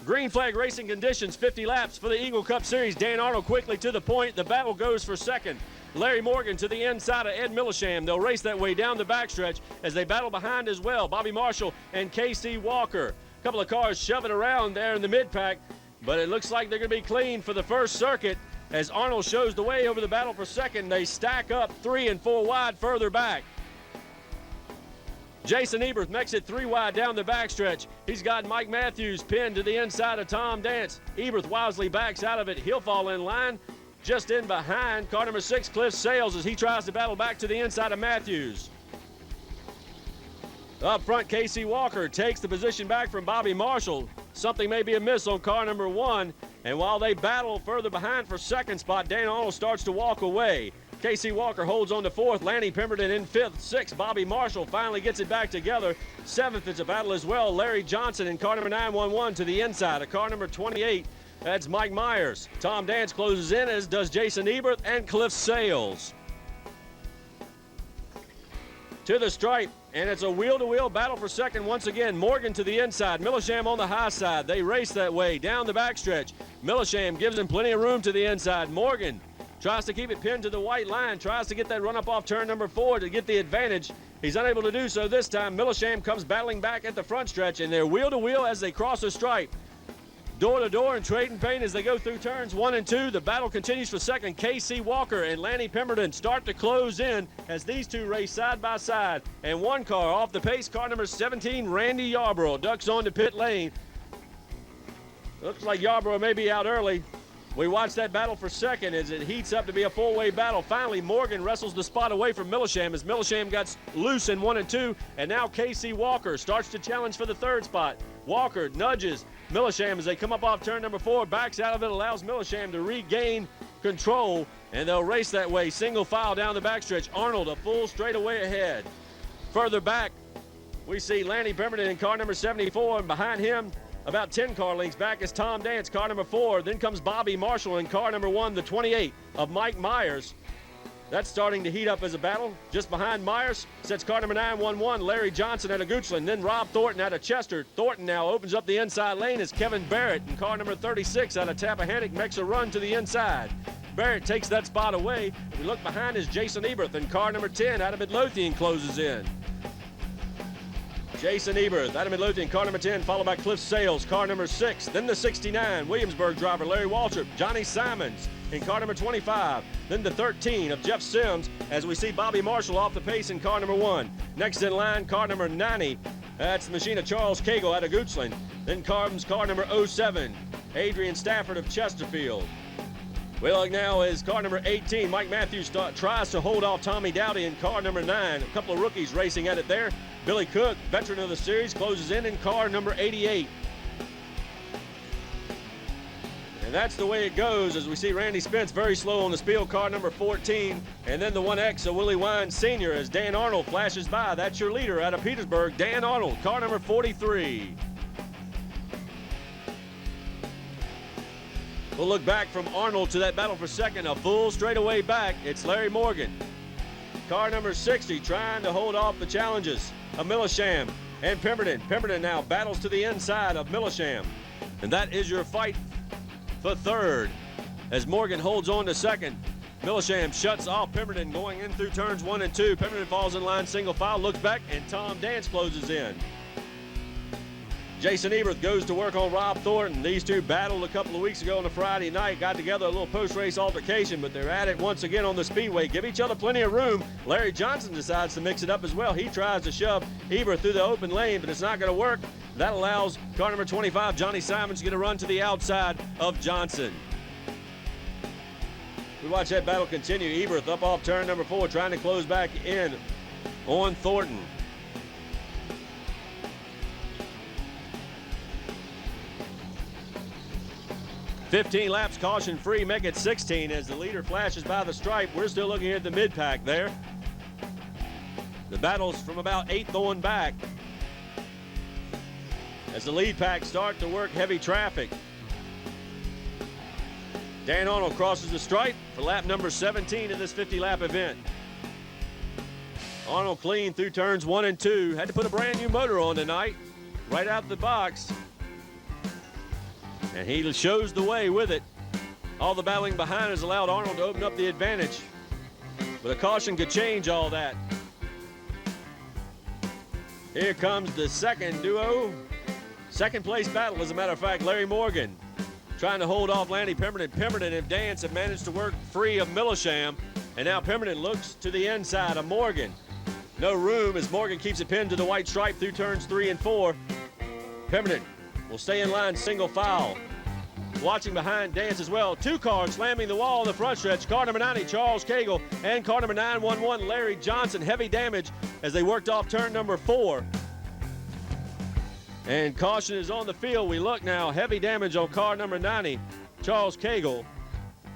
Green flag racing conditions, 50 laps for the Eagle Cup Series. Dan Arnold quickly to the point. The battle goes for second. Larry Morgan to the inside of Ed Millisham. They'll race that way down the backstretch as they battle behind as well. Bobby Marshall and K.C. Walker. A couple of cars shoving around there in the mid-pack, but it looks like they're going to be clean for the first circuit as Arnold shows the way over the battle for second. They stack up 3 and 4 wide further back. Jason Eberth makes it 3 wide down the backstretch. He's got Mike Matthews pinned to the inside of Tom Dance. Eberth wisely backs out of it. He'll fall in line. Just in behind, car number 6, Cliff Sales, as he tries to battle back to the inside of Matthews. Up front, K.C. Walker takes the position back from Bobby Marshall. Something may be amiss on car number 1. And while they battle further behind for second spot, Dan Arnold starts to walk away. K.C. Walker holds on to 4th. Lanny Pemberton in 5th. 6th, Bobby Marshall finally gets it back together. 7th, it's a battle as well. Larry Johnson in car number 911 to the inside of car number 28. That's Mike Myers. Tom Dance closes in, as does Jason Eberth and Cliff Sales. To the stripe, and it's a wheel-to-wheel battle for second once again. Morgan to the inside, Millisham on the high side. They race that way down the backstretch. Millisham gives him plenty of room to the inside. Morgan tries to keep it pinned to the white line, tries to get that run up off turn number 4 to get the advantage. He's unable to do so this time. Millisham comes battling back at the front stretch, and they're wheel-to-wheel as they cross the stripe. Door-to-door and trading paint as they go through turns 1 and 2. The battle continues for second. K.C. Walker and Lanny Pemberton start to close in as these two race side by side. And one car off the pace, car number 17, Randy Yarborough, ducks on to pit lane. Looks like Yarborough may be out early. We watch that battle for second as it heats up to be a four-way battle. Finally, Morgan wrestles the spot away from Millisham as Millisham got loose in 1 and 2. And now K.C. Walker starts to challenge for the third spot. Walker nudges Millisham as they come up off turn number 4, backs out of it, allows Millisham to regain control, and they'll race that way, single file down the backstretch. Arnold a full straightaway ahead. Further back, we see Lanny Pemberton in car number 74, and behind him, about 10 car lengths back, is Tom Dance, car number 4. Then comes Bobby Marshall in car number 1, the 28 of Mike Myers. That's starting to heat up as a battle. Just behind Myers sits car number 911, Larry Johnson out of Goochland. Then Rob Thornton out of Chester. Thornton now opens up the inside lane as Kevin Barrett in car number 36 out of Tappahannock makes a run to the inside. Barrett takes that spot away. We look behind is Jason Eberth in car number 10 out of Midlothian closes in. Jason Eberth out of Midlothian, car number 10, followed by Cliff Sales, car number 6. Then the 69, Williamsburg driver Larry Waltrip, Johnny Simons in car number 25. Then the 13 of Jeff Sims as we see Bobby Marshall off the pace in car number 1. Next in line, car number 90. That's the machine of Charles Cagle out of Goochland. Then comes car number 07, Adrian Stafford of Chesterfield. We look now is car number 18. Mike Matthews tries to hold off Tommy Dowdy in car number 9. A couple of rookies racing at it there. Billy Cook, veteran of the series, closes in car number 88. And that's the way it goes as we see Randy Spence very slow on the Spiel, car number 14. And then the 1X of Willie Wine Sr. as Dan Arnold flashes by. That's your leader out of Petersburg, Dan Arnold, car number 43. We'll look back from Arnold to that battle for second, a full straightaway back. It's Larry Morgan, car number 60, trying to hold off the challenges of Millisham and Pemberton. Pemberton now battles to the inside of Millisham. And that is your fight for third as Morgan holds on to second. Millisham shuts off Pemberton going in through turns 1 and 2. Pemberton falls in line single file, looks back, and Tom Dance closes in. Jason Eberth goes to work on Rob Thornton. These two battled a couple of weeks ago on a Friday night, got together a little post-race altercation, but they're at it once again on the speedway. Give each other plenty of room. Larry Johnson decides to mix it up as well. He tries to shove Eberth through the open lane, but it's not going to work. That allows car number 25, Johnny Simons, to get a run to the outside of Johnson. We watch that battle continue. Eberth up off turn number 4, trying to close back in on Thornton. "15 laps caution-free, make it 16 as the leader flashes by the stripe. We're still looking at the mid-pack there. The battle's from about 8th on back as the lead pack start to work heavy traffic. Dan Arnold crosses the stripe for lap number 17 in this 50-lap event. Arnold clean through turns 1 and 2. Had to put a brand new motor on tonight, right out the box. And he shows the way with it. All the battling behind has allowed Arnold to open up the advantage. But a caution could change all that. Here comes the second duo. Second place battle, as a matter of fact. Larry Morgan trying to hold off Lanny Pemberton. Pemberton and Dance have managed to work free of Millisham. And now Pemberton looks to the inside of Morgan. No room as Morgan keeps it pinned to the white stripe through turns 3 and 4. Pemberton will stay in line single file. Watching behind Dance as well. 2 cars slamming the wall on the front stretch. Car number 90, Charles Cagle, and car number 911, Larry Johnson. Heavy damage as they worked off turn number 4. And caution is on the field. We look now. Heavy damage on car number 90, Charles Cagle.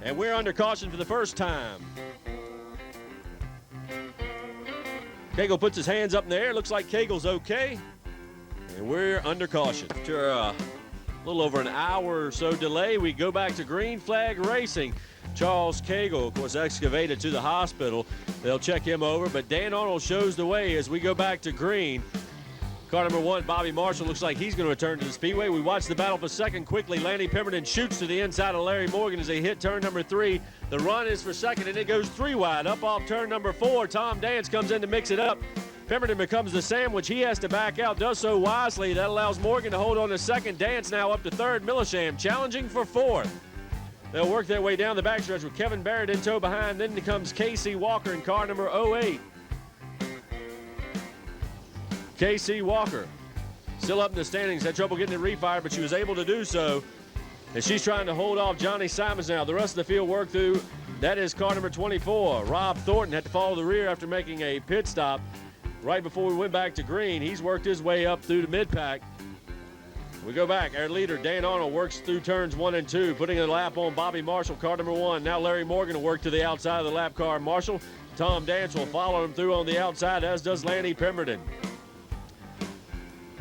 And we're under caution for the first time. Cagle puts his hands up in the air. Looks like Cagle's okay. And we're under caution. After a little over an hour or so delay, we go back to green flag racing. Charles Cagle, of course, excavated to the hospital. They'll check him over, but Dan Arnold shows the way as we go back to green. Car number 1, Bobby Marshall, looks like he's going to return to the speedway. We watch the battle for second quickly. Lanny Pemberton shoots to the inside of Larry Morgan as they hit turn number 3. The run is for second, and it goes 3 wide. Up off turn number 4, Tom Dance comes in to mix it up. Pemberton becomes the sandwich. He has to back out, does so wisely. That allows Morgan to hold on to second. Dance now up to third. Millisham challenging for 4th. They'll work their way down the backstretch with Kevin Barrett in tow behind. Then comes Casey Walker in car number 08. Casey Walker still up in the standings. Had trouble getting it refired, but she was able to do so. And she's trying to hold off Johnny Simons now. The rest of the field worked through. That is car number 24. Rob Thornton had to follow the rear after making a pit stop right before we went back to green. He's worked his way up through the mid-pack. We go back. Our leader, Dan Arnold, works through turns 1 and 2, putting a lap on Bobby Marshall, car number 1. Now Larry Morgan will work to the outside of the lap car. Marshall, Tom Dance will follow him through on the outside, as does Lanny Pemberton.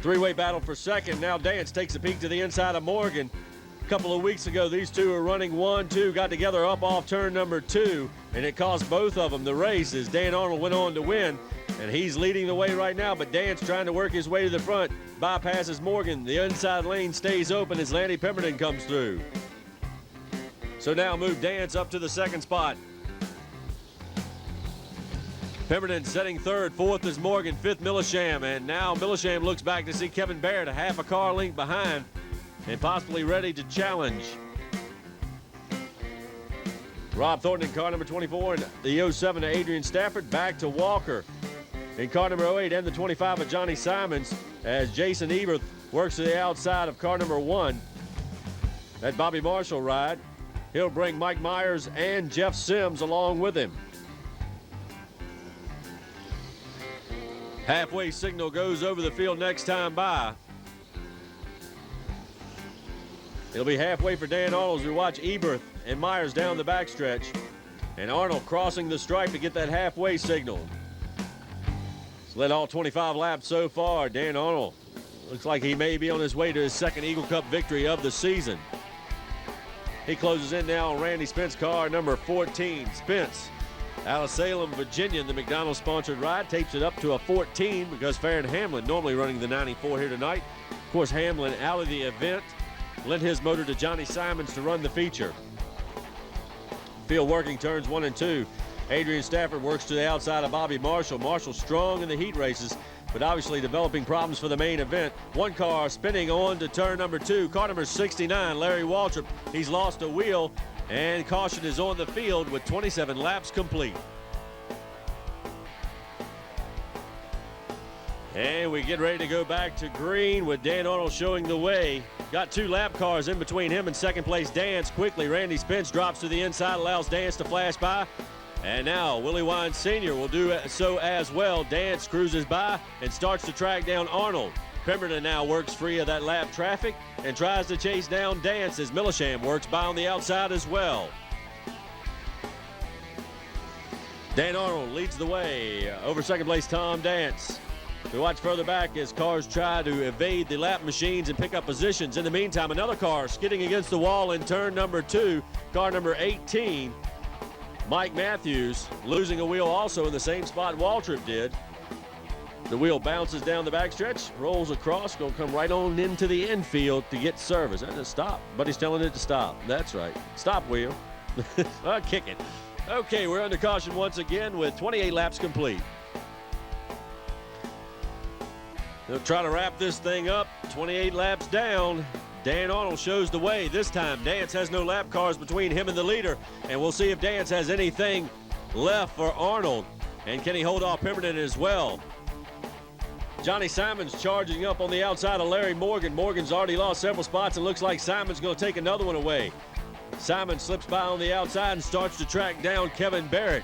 3-way battle for second. Now Dance takes a peek to the inside of Morgan. A couple of weeks ago, these two were running 1-2, got together up off turn number 2, and it cost both of them the race as Dan Arnold went on to win. And he's leading the way right now, but Dance trying to work his way to the front. Bypasses Morgan. The inside lane stays open as Lanny Pemberton comes through. So now move Dance up to the second spot. Pemberton setting third. 4th is Morgan. 5th, Millisham. And now Millisham looks back to see Kevin Barrett a half a car length behind and possibly ready to challenge. Rob Thornton in car number 24 and the 07 to Adrian Stafford. Back to Walker in car number 08 and the 25 of Johnny Simons as Jason Eberth works to the outside of car number 1. That Bobby Marshall ride. He'll bring Mike Myers and Jeff Sims along with him. Halfway signal goes over the field next time by. It'll be halfway for Dan Arnold as we watch Eberth and Myers down the backstretch. And Arnold crossing the stripe to get that halfway signal. He's led all 25 laps so far. Dan Arnold looks like he may be on his way to his second Eagle Cup victory of the season. He closes in now on Randy Spence, car number 14. Spence out of Salem, Virginia, in the McDonald's-sponsored ride. Tapes it up to a 14 because Farron Hamlin normally running the 94 here tonight. Of course, Hamlin out of the event. Lent his motor to Johnny Simons to run the feature. Field working turns 1 and 2. Adrian Stafford works to the outside of Bobby Marshall. Marshall strong in the heat races, but obviously developing problems for the main event. One car spinning on to turn number 2. Car number 69, Larry Waltrip. He's lost a wheel, and caution is on the field with 27 laps complete. And we get ready to go back to green with Dan Arnold showing the way. Got 2 lap cars in between him and second place Dance. Quickly, Randy Spence drops to the inside, allows Dance to flash by. And now Willie Wine Sr. will do so as well. Dance cruises by and starts to track down Arnold. Pemberton now works free of that lap traffic and tries to chase down Dance as Millisham works by on the outside as well. Dan Arnold leads the way over second place Tom Dance. We watch further back as cars try to evade the lap machines and pick up positions. In the meantime, another car skidding against the wall in turn number 2, car number 18, Mike Matthews, losing a wheel also in the same spot Waltrip did. The wheel bounces down the backstretch, rolls across, going to come right on into the infield to get service. And stop. Buddy's telling it to stop. That's right. Stop, wheel. Kick it. Okay, we're under caution once again with 28 laps complete. They'll try to wrap this thing up. 28 laps down. Dan Arnold shows the way. This time, Dance has no lap cars between him and the leader. And we'll see if Dance has anything left for Arnold. And can he hold off Pemberton as well? Johnny Simons charging up on the outside of Larry Morgan. Morgan's already lost several spots and looks like Simons going to take another one away. Simon slips by on the outside and starts to track down Kevin Barrett.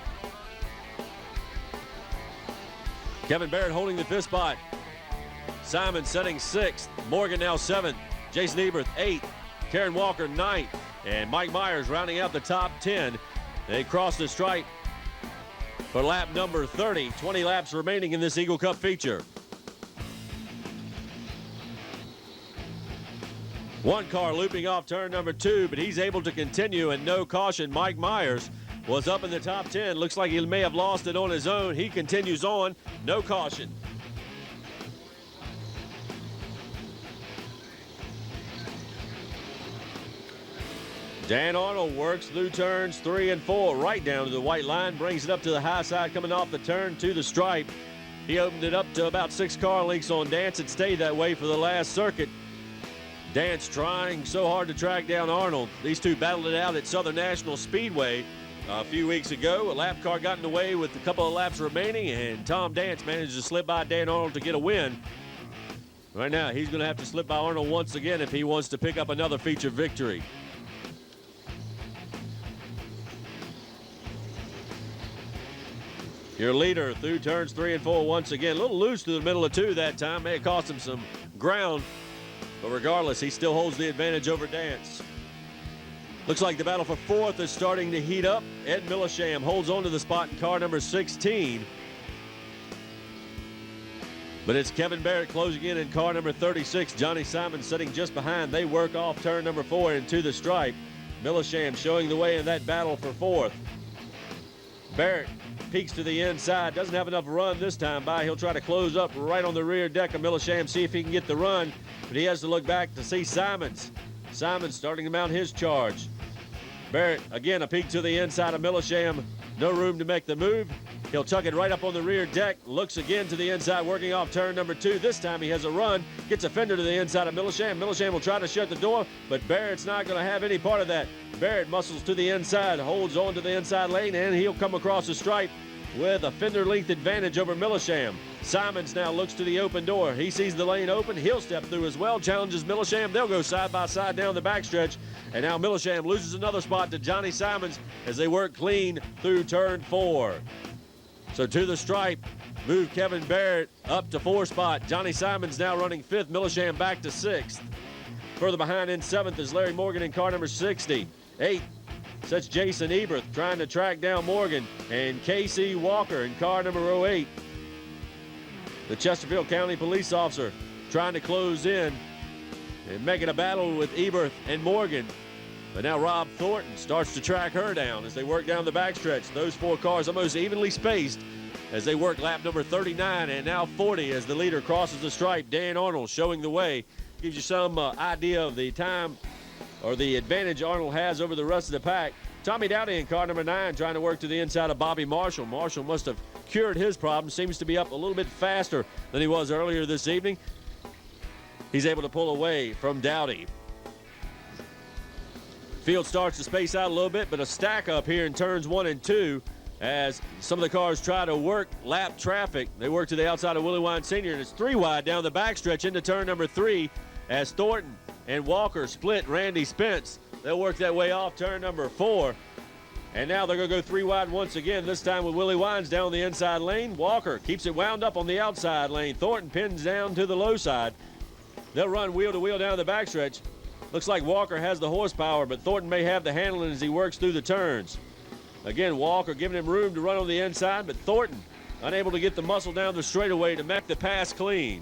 Kevin Barrett holding the fifth spot. Simon setting sixth. Morgan now seventh. Jason Eberth, 8th, Karen Walker, 9th, and Mike Myers rounding out the top 10. They cross the stripe for lap number 30. 20 laps remaining in this Eagle Cup feature. One car looping off turn number 2, but he's able to continue and no caution. Mike Myers was up in the top 10. Looks like he may have lost it on his own. He continues on, no caution. Dan Arnold works through turns 3 and 4 right down to the white line, brings it up to the high side coming off the turn to the stripe. He opened it up to about 6 car lengths on Dance. It stayed that way for the last circuit. Dance trying so hard to track down Arnold. These two battled it out at Southern National Speedway a few weeks ago. A lap car got in the way with a couple of laps remaining, and Tom Dance managed to slip by Dan Arnold to get a win. Right now, he's going to have to slip by Arnold once again if he wants to pick up another feature victory. Your leader through turns 3 and 4 once again. A little loose through the middle of 2 that time. May have cost him some ground. But regardless, he still holds the advantage over Dance. Looks like the battle for 4th is starting to heat up. Ed Millisham holds on to the spot in car number 16. But it's Kevin Barrett closing in car number 36. Johnny Simon sitting just behind. They work off turn number 4 into the stripe. Millisham showing the way in that battle for 4th. Barrett peeks to the inside, doesn't have enough run this time by. He'll try to close up right on the rear deck of Millisham, see if he can get the run, but he has to look back to see Simons. Simons starting to mount his charge. Barrett, again, a peek to the inside of Millisham. No room to make the move. He'll tuck it right up on the rear deck, looks again to the inside, working off turn number 2. This time he has a run, gets a fender to the inside of Millisham. Millisham will try to shut the door, but Barrett's not going to have any part of that. Barrett muscles to the inside, holds on to the inside lane, and he'll come across the stripe with a fender length advantage over Millisham. Simons now looks to the open door. He sees the lane open. He'll step through as well, challenges Millisham. They'll go side by side down the backstretch. And now Millisham loses another spot to Johnny Simons as they work clean through turn 4. So to the stripe, move Kevin Barrett up to 4 spot. Johnny Simons now running 5th. Millisham back to 6th. Further behind in 7th is Larry Morgan in car number 60. 8th. Such Jason Eberth trying to track down Morgan, and Casey Walker in car number 08. The Chesterfield County police officer trying to close in and making a battle with Eberth and Morgan. But now Rob Thornton starts to track her down as they work down the backstretch. Those 4 cars almost evenly spaced as they work lap number 39 and now 40 as the leader crosses the stripe. Dan Arnold showing the way. Gives you some idea of the time or the advantage Arnold has over the rest of the pack. Tommy Dowdy in car number 9 trying to work to the inside of Bobby Marshall. Marshall must have cured his problem. Seems to be up a little bit faster than he was earlier this evening. He's able to pull away from Dowdy. Field starts to space out a little bit, but a stack up here in turns 1 and 2 as some of the cars try to work lap traffic. They work to the outside of Willie Wine Sr., and it's 3 wide down the backstretch into turn number 3 as Thornton and Walker split Randy Spence. They'll work that way off turn number 4. And now they're going to go 3 wide once again, this time with Willie Wines down the inside lane. Walker keeps it wound up on the outside lane. Thornton pins down to the low side. They'll run wheel to wheel down the backstretch. Looks like Walker has the horsepower, but Thornton may have the handling as he works through the turns. Again, Walker giving him room to run on the inside, but Thornton unable to get the muscle down the straightaway to make the pass clean.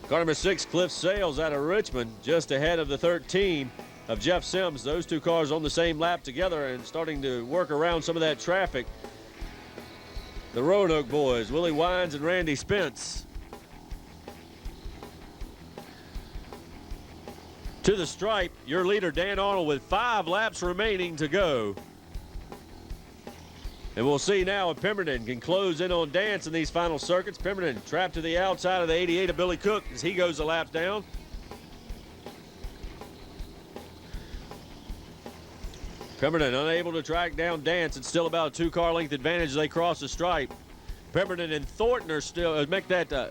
Car number 6, Cliff Sales out of Richmond, just ahead of the 13 of Jeff Sims. Those 2 cars on the same lap together and starting to work around some of that traffic. The Roanoke boys, Willie Wines and Randy Spence. To the stripe, your leader, Dan Arnold, with 5 laps remaining to go. And we'll see now if Pemberton can close in on Dance in these final circuits. Pemberton trapped to the outside of the 88 of Billy Cook as he goes the laps down. Pemberton unable to track down Dance. It's still about a 2-car length advantage as they cross the stripe. Pemberton and Thornton are still,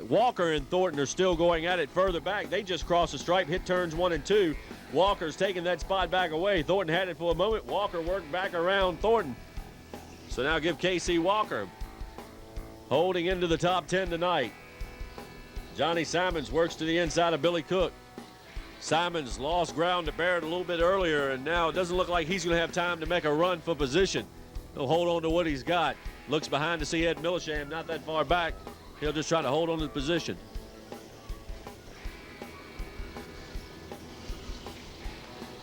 Walker and Thornton are still going at it further back. They just crossed the stripe, hit turns 1 and 2. Walker's taking that spot back away. Thornton had it for a moment. Walker worked back around Thornton. So now give Casey Walker holding into the top 10 tonight. Johnny Simons works to the inside of Billy Cook. Simons lost ground to Barrett a little bit earlier, and now it doesn't look like he's going to have time to make a run for position. He'll hold on to what he's got. Looks behind to see Ed Millisham, not that far back. He'll just try to hold on to the position.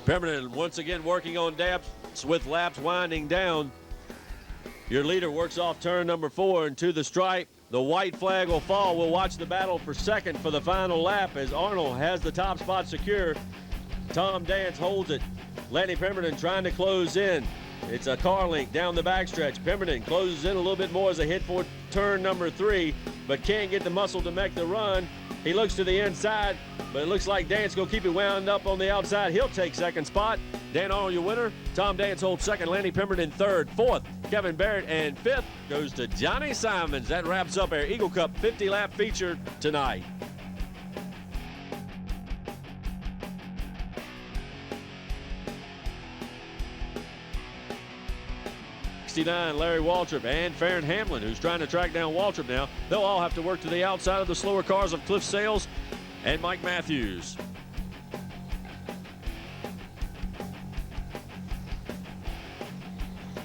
Pemberton once again working on daps with laps winding down. Your leader works off turn number 4 and to the stripe. The white flag will fall. We'll watch the battle for second for the final lap as Arnold has the top spot secure. Tom Dance holds it. Lanny Pemberton trying to close in. It's a car link down the backstretch. Pemberton closes in a little bit more as they hit for turn number 3, but can't get the muscle to make the run. He looks to the inside, but it looks like Dance going to keep it wound up on the outside. He'll take second spot. Dan Arnold, your winner. Tom Dance holds second. Lanny Pemberton third. Fourth, Kevin Barrett. And fifth goes to Johnny Simons. That wraps up our Eagle Cup 50-lap feature tonight. 69, Larry Waltrip, and Farron Hamlin, who's trying to track down Waltrip now. They'll all have to work to the outside of the slower cars of Cliff Sales and Mike Matthews.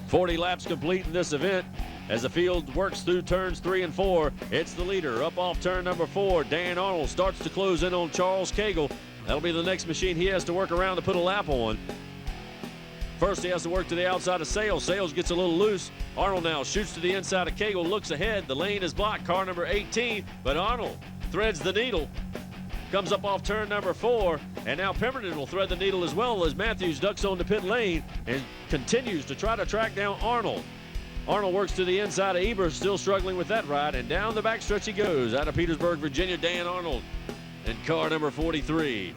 "40 laps complete in this event as the field works through turns 3 and 4. It's the leader up off turn number 4. Dan Arnold starts to close in on Charles Cagle. That'll be the next machine he has to work around to put a lap on. First, he has to work to the outside of Sales. Sales gets a little loose. Arnold now shoots to the inside of Cagle, looks ahead. The lane is blocked, car number 18, but Arnold threads the needle. Comes up off turn number 4, and now Pemberton will thread the needle as well as Matthews ducks on the pit lane and continues to try to track down Arnold. Arnold works to the inside of Eber, still struggling with that ride, and down the backstretch he goes. Out of Petersburg, Virginia, Dan Arnold in car number 43.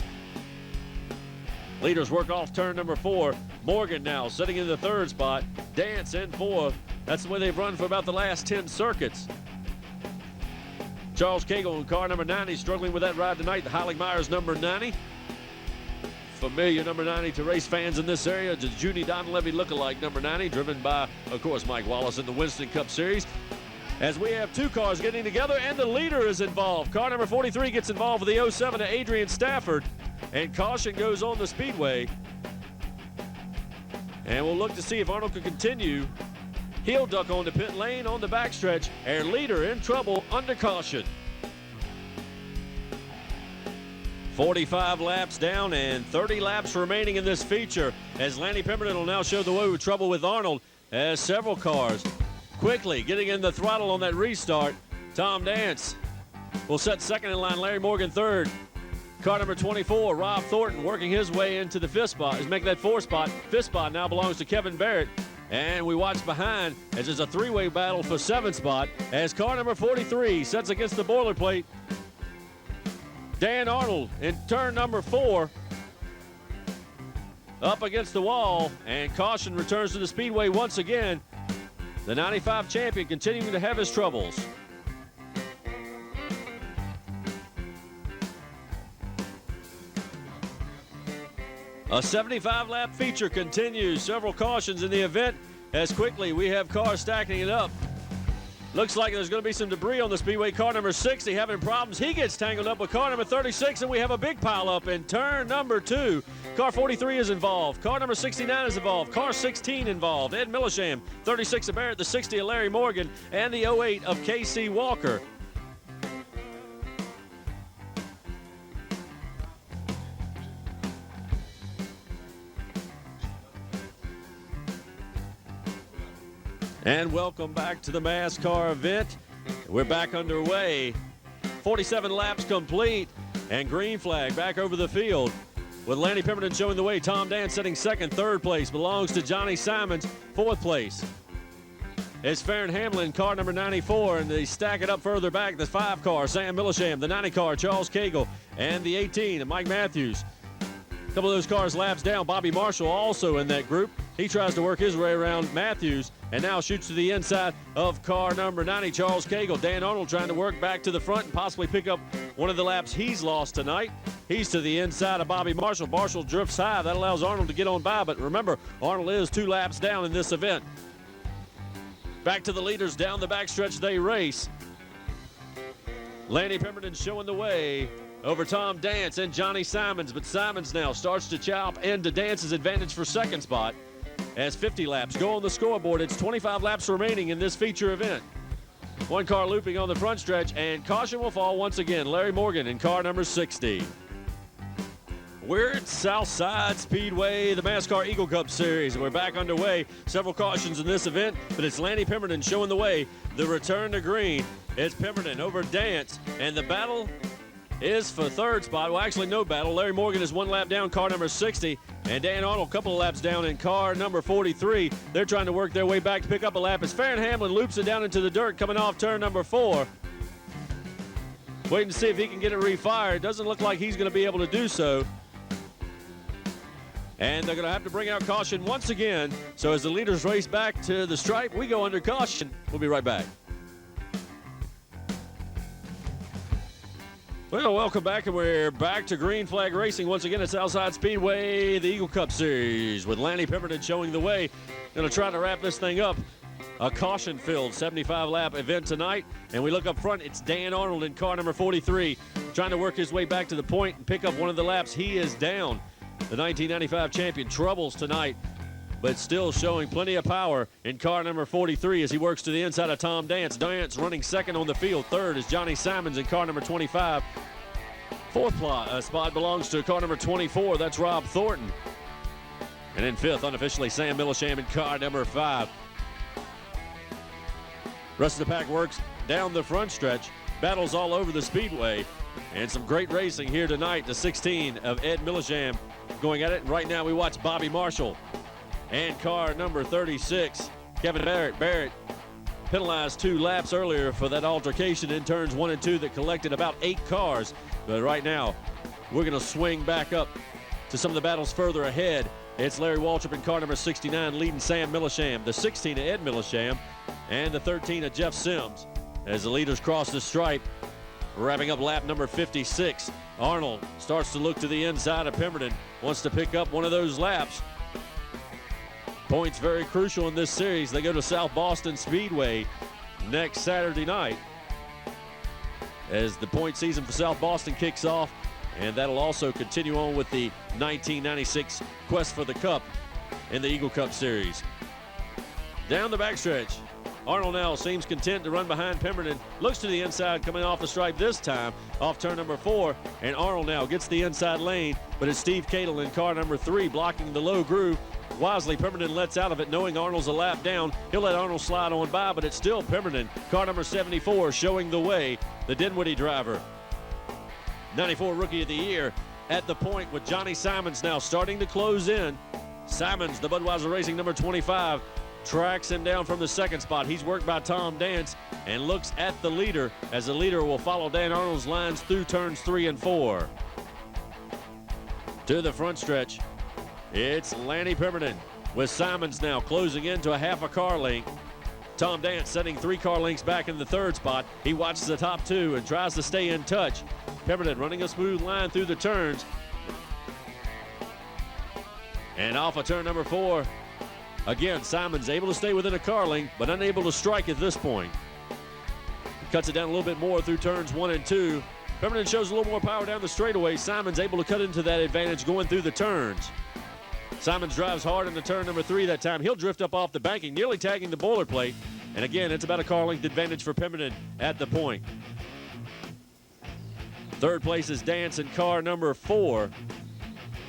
Leaders work off turn number 4. Morgan now sitting in the 3rd spot. Dance in 4th. That's the way they've run for about the last 10 circuits. Charles Cagle in car number 90, struggling with that ride tonight. The Heilig Myers number 90. Familiar number 90 to race fans in this area. The Judy Donlevy lookalike number 90, driven by, of course, Mike Wallace in the Winston Cup Series. As we have 2 cars getting together, and the leader is involved. Car number 43 gets involved with the 07 to Adrian Stafford. And caution goes on the speedway. And we'll look to see if Arnold can continue. He'll duck on the pit lane on the backstretch. Our leader in trouble under caution. 45 laps down and 30 laps remaining in this feature as Lanny Pemberton will now show the way with trouble with Arnold as several cars quickly getting in the throttle on that restart. Tom Dance will set second in line. Larry Morgan third. Car number 24, Rob Thornton, working his way into the 5th spot. He's making that 4th spot. 5th spot now belongs to Kevin Barrett. And we watch behind as there's a 3-way battle for 7th spot as car number 43 sets against the boilerplate. Dan Arnold in turn number 4 up against the wall, and caution returns to the speedway once again. The 95 champion continuing to have his troubles. A 75-lap feature continues. Several cautions in the event as quickly we have cars stacking it up. Looks like there's going to be some debris on the speedway. Car number 60 having problems. He gets tangled up with car number 36, and we have a big pile up in turn number 2. Car 43 is involved. Car number 69 is involved. Car 16 involved. Ed Millisham, 36 of Barrett, the 60 of Larry Morgan, and the 08 of Casey Walker. And welcome back to the MASCAR event. We're back underway. 47 laps complete, and green flag back over the field with Lanny Pemberton showing the way. Tom Dance setting second. Third place belongs to Johnny Simons. Fourth place is Farron Hamlin, car number 94, and they stack it up further back. The 5 car, Sam Millisham, the 90 car, Charles Cagle, and the 18, Mike Matthews. A couple of those cars laps down. Bobby Marshall also in that group. He tries to work his way around Matthews and now shoots to the inside of car number 90, Charles Cagle. Dan Arnold trying to work back to the front and possibly pick up one of the laps he's lost tonight. He's to the inside of Bobby Marshall. Marshall drifts high. That allows Arnold to get on by, but remember, Arnold is 2 laps down in this event. Back to the leaders down the backstretch they race. Lanny Pemberton showing the way over Tom Dance and Johnny Simons, but Simons now starts to chop into Dance's advantage for second spot as 50 laps go on the scoreboard. It's 25 laps remaining in this feature event. 1 car looping on the front stretch, and caution will fall once again. Larry Morgan in car number 60. We're at Southside Speedway, the MASCAR Eagle Cup Series. We're back underway. Several cautions in this event, but it's Lanny Pemberton showing the way. The return to green. It's Pemberton over Dance, and the battle is for third spot. Well, actually, no battle. Larry Morgan is 1 lap down, car number 60, and Dan Arnold a couple of laps down in car number 43. They're trying to work their way back to pick up a lap as Farron Hamlin loops it down into the dirt coming off turn number 4. Waiting to see if he can get it refired. Doesn't look like he's going to be able to do so. And they're going to have to bring out caution once again. So as the leaders race back to the stripe, we go under caution. We'll be right back. Well, welcome back, and we're back to green flag racing once again at Southside Speedway, the Eagle Cup Series, with Lanny Pemberton showing the way. Going to try to wrap this thing up. A caution-filled 75-lap event tonight, and we look up front. It's Dan Arnold in car number 43, trying to work his way back to the point and pick up one of the laps. He is down. The 1995 champion troubles tonight, but still showing plenty of power in car number 43 as he works to the inside of Tom Dance. Dance running second on the field. Third is Johnny Simons in car number 25. Fourth spot belongs to car number 24. That's Rob Thornton. And in fifth, unofficially, Sam Millisham in car number 5. Rest of the pack works down the front stretch. Battles all over the speedway. And some great racing here tonight. The 16 of Ed Millisham going at it. And right now we watch Bobby Marshall and car number 36, Kevin Barrett. Barrett penalized 2 laps earlier for that altercation in turns 1 and 2 that collected about 8 cars. But right now, we're going to swing back up to some of the battles further ahead. It's Larry Waltrip in car number 69 leading Sam Millisham, the 16 of Ed Millisham, and the 13 of Jeff Sims as the leaders cross the stripe. Wrapping up lap number 56. Arnold starts to look to the inside of Pemberton, wants to pick up one of those laps. Points very crucial in this series. They go to South Boston Speedway next Saturday night as the point season for South Boston kicks off, and that'll also continue on with the 1996 Quest for the Cup in the Eagle Cup Series. Down the backstretch, Arnold now seems content to run behind Pemberton. Looks to the inside coming off the stripe this time, off turn number 4, and Arnold now gets the inside lane, but it's Steve Cadle in car number 3 blocking the low groove. Wisely, Pemberton lets out of it, knowing Arnold's a lap down. He'll let Arnold slide on by, but it's still Pemberton, car number 74, showing the way, the Dinwiddie driver. 94 Rookie of the Year at the point with Johnny Simons now starting to close in. Simons, the Budweiser Racing number 25, tracks him down from the second spot. He's worked by Tom Dance and looks at the leader as the leader will follow Dan Arnold's lines through turns 3 and 4. To the front stretch, it's Lanny Pemberton with Simons now closing into a half a car length. Tom Dance setting 3 car lengths back in the third spot. He watches the top 2 and tries to stay in touch. Pemberton running a smooth line through the turns. And off of turn number 4, again, Simons able to stay within a car length, but unable to strike at this point. Cuts it down a little bit more through turns 1 and 2. Pemberton shows a little more power down the straightaway. Simons able to cut into that advantage going through the turns. Simons drives hard into turn number 3 that time. He'll drift up off the banking, nearly tagging the boilerplate. And again, it's about a car length advantage for Pemberton at the point. Third place is Dance in car number 4.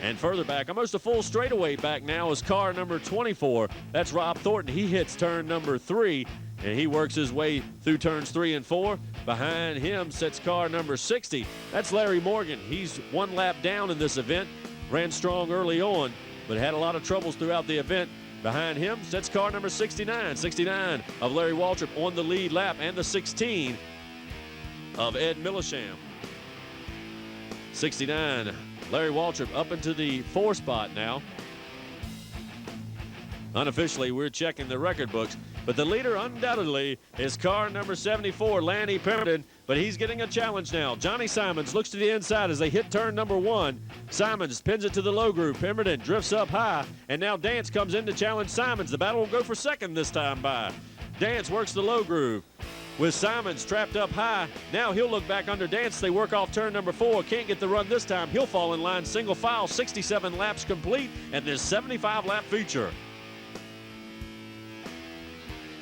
And further back, almost a full straightaway back now, is car number 24. That's Rob Thornton. He hits turn number 3, and he works his way through turns 3 and 4. Behind him sits car number 60. That's Larry Morgan. He's one lap down in this event. Ran strong early on, but had a lot of troubles throughout the event. Behind him sits car number 69. 69 of Larry Waltrip on the lead lap, and the 16 of Ed Millisham. 69, Larry Waltrip up into the 4 spot now. Unofficially, we're checking the record books, but the leader undoubtedly is car number 74, Lanny Pemberton, but he's getting a challenge now. Johnny Simons looks to the inside as they hit turn number 1. Simons pins it to the low groove. Pemberton drifts up high, and now Dance comes in to challenge Simons. The battle will go for second this time by. Dance works the low groove. With Simons trapped up high, now he'll look back under Dance. They work off turn number 4. Can't get the run this time. He'll fall in line single file. 67 laps complete, and this 75-lap feature.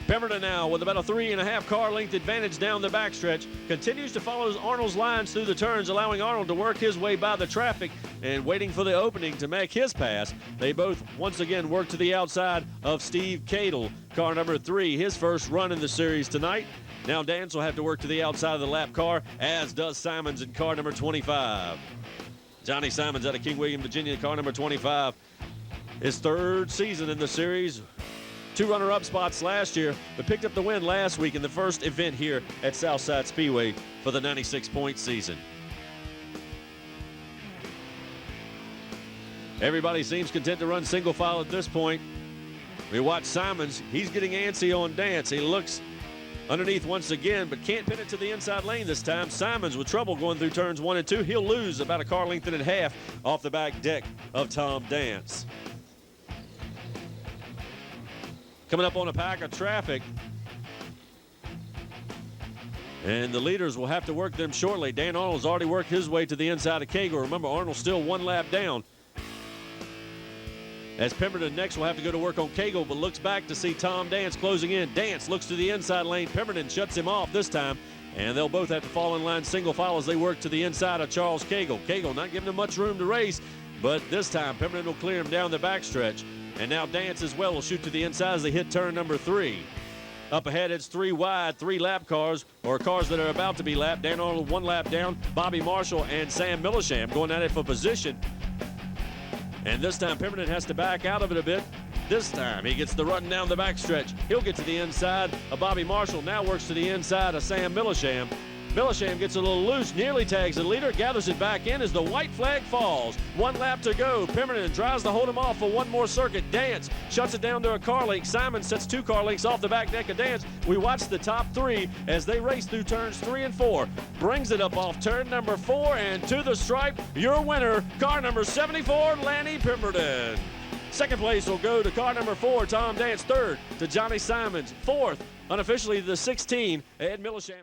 Pemberton now with about a 3.5 car length advantage down the backstretch. Continues to follow Arnold's lines through the turns, allowing Arnold to work his way by the traffic and waiting for the opening to make his pass. They both once again work to the outside of Steve Cadle, car number 3, his first run in the series tonight. Now Dance will have to work to the outside of the lap car, as does Simons in car number 25. Johnny Simons out of King William, Virginia, car number 25. His 3rd season in the series. 2 runner-up spots last year, but picked up the win last week in the first event here at Southside Speedway for the 96-point season. Everybody seems content to run single file at this point. We watch Simons. He's getting antsy on Dance. He looks underneath once again, but can't pin it to the inside lane this time. Simons with trouble going through turns 1 and 2. He'll lose about a car length and a half off the back deck of Tom Dance. Coming up on a pack of traffic, and the leaders will have to work them shortly. Dan Arnold's already worked his way to the inside of Cagle. Remember, Arnold's still 1 lap down. As Pemberton next will have to go to work on Cagle, but looks back to see Tom Dance closing in. Dance looks to the inside lane. Pemberton shuts him off this time, and they'll both have to fall in line single file as they work to the inside of Charles Cagle. Cagle not giving him much room to race, but this time Pemberton will clear him down the backstretch. And now Dance as well will shoot to the inside as they hit turn number 3. Up ahead, it's 3 wide, 3 lap cars, or cars that are about to be lapped. Dan Arnold 1 lap down, Bobby Marshall and Sam Millisham going at it for position. And this time Pemberton has to back out of it a bit. This time he gets the run down the backstretch. He'll get to the inside of Bobby Marshall, now works to the inside of Sam Millisham. Millisham gets a little loose, nearly tags the leader, gathers it back in as the white flag falls. 1 lap to go. Pemberton tries to hold him off for 1 more circuit. Dance shuts it down to a car length. Simon sets 2 car lengths off the back deck of Dance. We watch the top 3 as they race through turns 3 and 4. Brings it up off turn number 4 and to the stripe. Your winner, car number 74, Lanny Pemberton. Second place will go to car number 4, Tom Dance. Third to Johnny Simons. Fourth, unofficially, the 16, Ed Millisham.